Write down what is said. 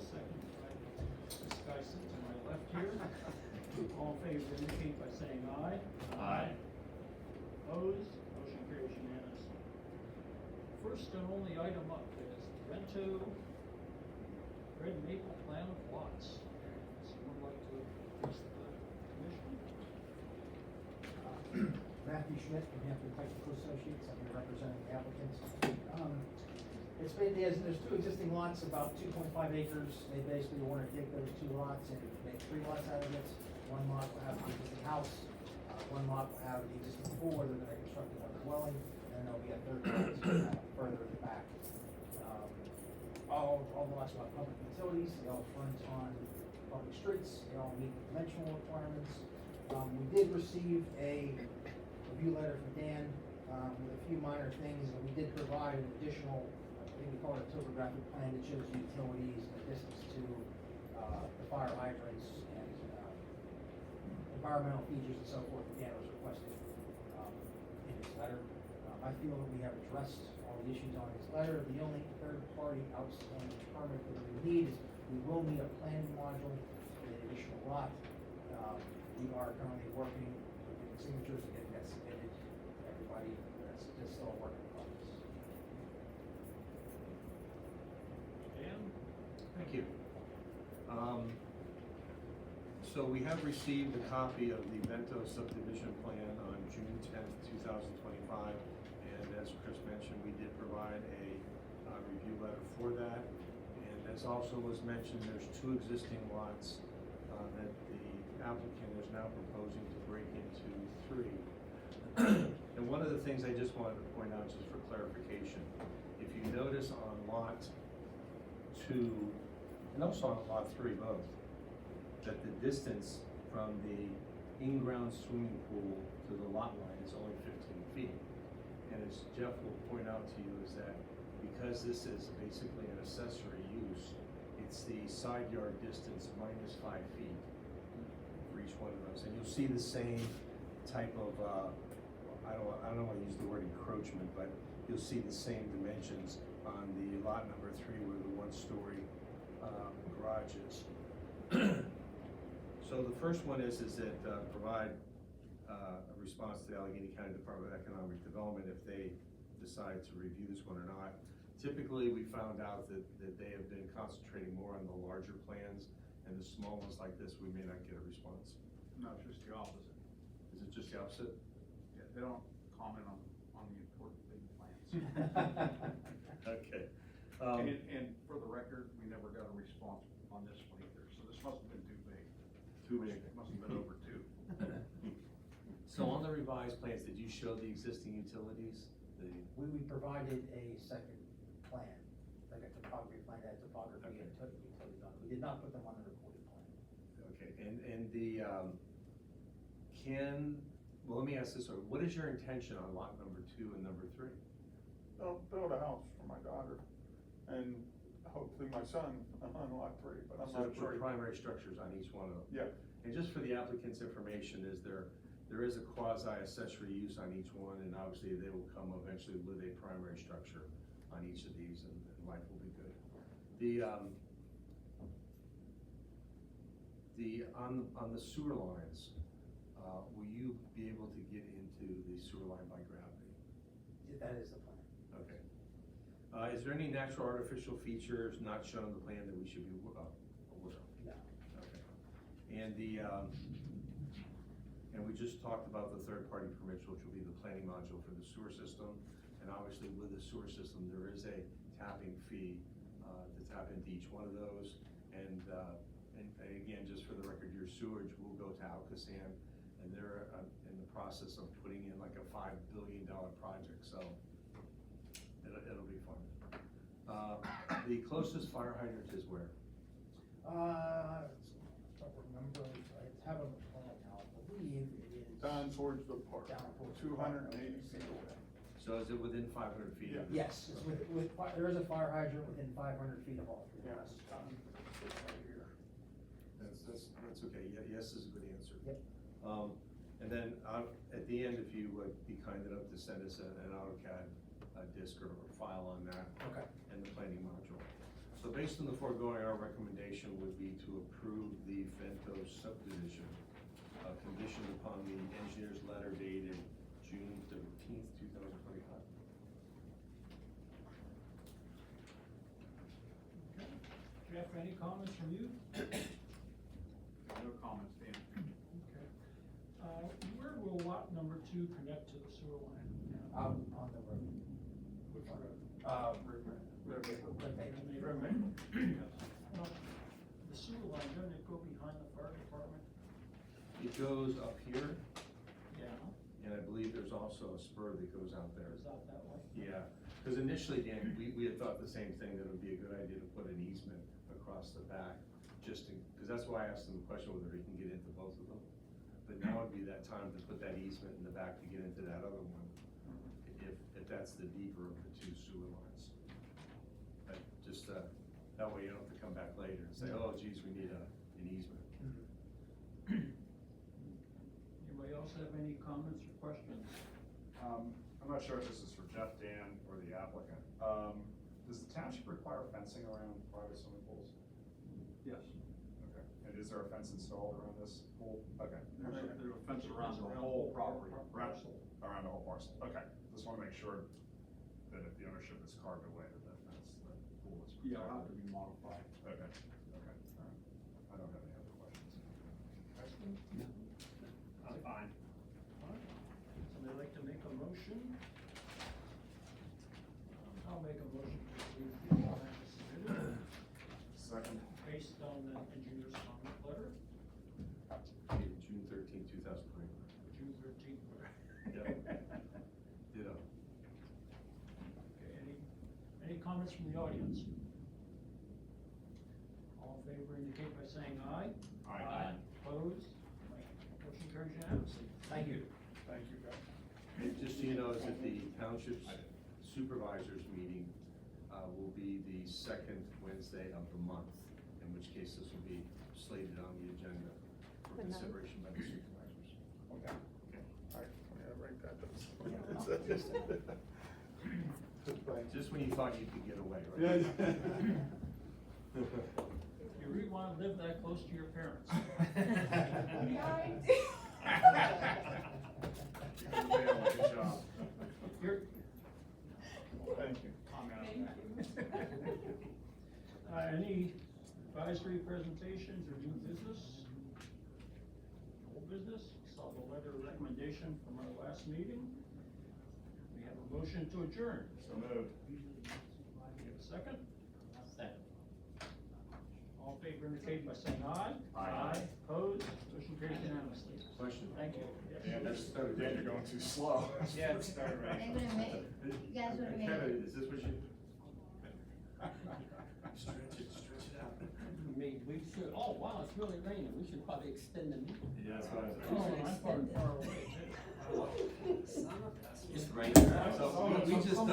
second by this guy sitting to my left here. All in favor indicate by saying aye. Aye. Opposed? Motion carries unanimously. First and only item up is Vento Red Maple Plan of Lots. Someone like to address the commission? Matthew Schmidt from Hampton Technical Associates, I'm here representing the applicants. It's been, there's two existing lots, about 2.5 acres. They basically want to take those two lots and make 3 lots out of it. One lot will have the existing house, one lot will have the existing pool where they're going to construct another dwelling, and then there'll be a third lot further in the back. All the lots will have public utilities, they all front on public streets, they all meet the dimensional requirements. We did receive a review letter from Dan with a few minor things, and we did provide an additional, I think we call it a topographic plan that shows utilities and the distance to the fire hydrants and environmental features and so forth that Dan was requesting in his letter. I feel that we have addressed all the issues on his letter. The only third-party outstanding permit that we need is we will need a planning module for the additional lot. We are currently working with getting signatures and getting that submitted to everybody. That's still a work in progress. Dan? Thank you. So we have received a copy of the Vento subdivision plan on June 10th, 2025. And as Chris mentioned, we did provide a review letter for that. And as also was mentioned, there's 2 existing lots that the applicant is now proposing to break into 3. And one of the things I just wanted to point out, just for clarification, if you notice on lot 2, and also on lot 3 both, that the distance from the in-ground swimming pool to the lot line is only 15 feet. And as Jeff will point out to you, is that because this is basically an accessory use, it's the side yard distance minus 5 feet for each one of those. And you'll see the same type of, I don't want to use the word encroachment, but you'll see the same dimensions on the lot number 3 where the 1-story garage is. So the first one is that provide a response to the Allegheny County Department of Economic Development if they decide to review this one or not. Typically, we found out that they have been concentrating more on the larger plans, and the small ones like this, we may not get a response. No, it's just the opposite. Is it just the opposite? Yeah, they don't comment on the important big plans. Okay. And for the record, we never got a response on this one either, so this must have been too big. Too big. It must have been over 2. So on the revised plans, did you show the existing utilities? We provided a second plan, like a topography plan, that topography Okay. and utilities on it. We did not put them on the recorded plan. Okay, and the, well, let me ask this, what is your intention on lot number 2 and number 3? I'll build a house for my daughter and hopefully my son on lot 3, but I'm So not to sure. put primary structures on each one of them? Yeah, And just for the applicant's information, there is a quasi-accessory use on each one, and obviously they will come eventually with a primary structure on each of these, and life will be good. On the sewer lines, will you be able to get into the sewer line by gravity? That is the plan. Okay. Is there any natural or artificial features not shown on the plan that we should be aware of? No. Okay. And and we just talked about the third-party permits, which will be the planning module for the sewer system. And obviously with the sewer system, there is a tapping fee to tap into each one of those. And again, just for the record, your sewage will go to Alcoasand, and they're in the process of putting in like a $5 billion project, so it'll be fun. The closest fire hydrant is where? I don't remember, I have a plan now, I believe it is. down towards the park, Down towards the 280 park. feet away. So is it within 500 feet? Yeah. Yes, it's there is a fire hydrant within 500 feet of all 3 Yeah. houses. Right here. That's okay. Yeah, yes is a good answer. Yep. And then at the end, if you would be kind enough to send us an AutoCAD disk or file on that Okay. and the planning module. So based on the foregoing, our recommendation would be to approve the Vento subdivision, conditioned upon the engineer's letter dated June 13th, 2025. Okay. Jeff, any comments from you? No comments, Dan. Okay. Where will lot number 2 connect to the sewer line? On the road. Which road? Well, the sewer line, doesn't it go behind the fire department? It goes up here, Yeah. and I believe there's also a spur that goes out there. Goes out that way? Yeah, because initially, Dan, we had thought the same thing, that it would be a good idea to put an easement across the back, just to, because that's why I asked him the question whether he can get into both of them. But now would be that time to put that easement in the back to get into that other one, if that's the deeper of the 2 sewer lines. But just, that way you don't have to come back later and say, oh geez, we need an easement. Anybody else have any comments or questions? I'm not sure if this is for Jeff, Dan, or the applicant. Does the township require fencing around private swimming pools? Yes. Okay. And is there a fence installed around this pool? Okay. There's a fence around the whole property. Parcel. Around the whole parcel? Okay. Just wanna make sure that if the ownership is carved away, that fence, that pool is protected. Yeah, it'll have to be modified. Okay, all right. I don't have any other questions. Questions? I'm fine. All right. Somebody like to make a motion? I'll make a motion to approve the plan as submitted, Second. based on the engineer's comment letter, Dated June 13th, 2025. June 13th. Ditto. Okay, any comments from the audience? All in favor indicate by saying aye. Aye. Opposed? Motion carries unanimously. Thank you. Thank you, guys. And just so you know, is that the township's supervisors meeting will be the second Wednesday of the month, in which case this will be slated on the agenda for consideration by the supervisors. Okay. All right, yeah, write that down. Just when you thought you could get away, Yeah. right? You really wanna live that close to your parents? Good job. You're- Thank you. Any advisory presentations or new business? Old business? Saw the letter of recommendation from our last meeting. We have a motion to adjourn. So moved. We have a second? Second. All in favor indicate by saying aye. Aye. Opposed? Motion carries unanimously. Question? Thank you. Dan, you're going too slow. Yeah, it started right. They would've made, you guys would've made Kevin, it. is this what you? Stretch it out. We should, oh wow, it's really raining, we should probably extend the meeting. Yeah, that's what I Oh, was. I'm far away too. It's raining. So we just took.